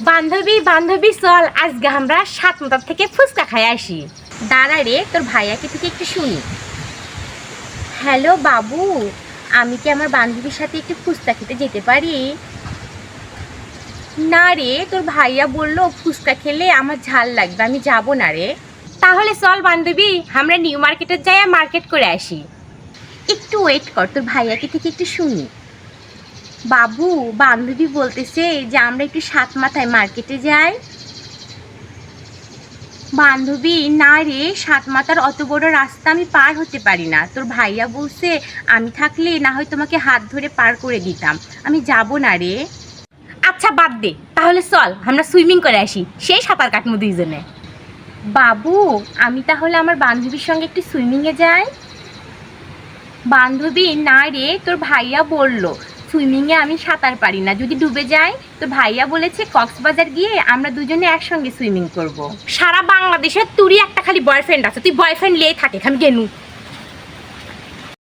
বান্ধবী বান্ধবী চল আজকে আমরা সাতমাথার থেকে ফুচকা খাই আসি। দাঁড়া রে, তোর ভাইয়াকে থেকে একটু শুনি। হ্যালো বাবু, আমি কি আমার বান্ধবীর সাথে একটু ফুচকা খেতে যেতে পারি? না রে, তোর ভাইয়া বললো ফুচকা খেলে আমার ঝাল লাগবে, আমি যাব না রে। তাহলে চল বান্ধবী, আমরা নিউ মার্কেটে যাই আর মার্কেট করে আসি। একটু ওয়েট কর, তোর ভাইয়াকে থেকে একটু শুনি। বাবু, বান্ধবী বলতেছে যে আমরা একটু সাত মাথায় মার্কেটে যাই। বান্ধবী না রে, সাত মাথার অত বড় রাস্তা আমি পার হতে পারি না। তোর ভাইয়া বলছে আমি থাকলে না হয় তোমাকে হাত ধরে পার করে দিতাম, আমি যাব না রে। আচ্ছা বাদ দে, তাহলে চল আমরা সুইমিং করে আসি, সেই সাঁতার কাটবো দুইজনে। বাবু, আমি তাহলে আমার বান্ধবীর সঙ্গে একটু সুইমিংয়ে যাই। বান্ধবী না রে, তোর ভাইয়া বললো সুইমিংয়ে আমি সাঁতার পারি না, যদি ডুবে যাই। তোর ভাইয়া বলেছে কক্সবাজার গিয়ে আমরা দুজনে একসঙ্গে সুইমিং করব। সারা বাংলাদেশে তুই একটা খালি বয়ফ্রেন্ড আছে, তুই বয়ফ্রেন্ড লিয়ে থাকে, আমি গেনু।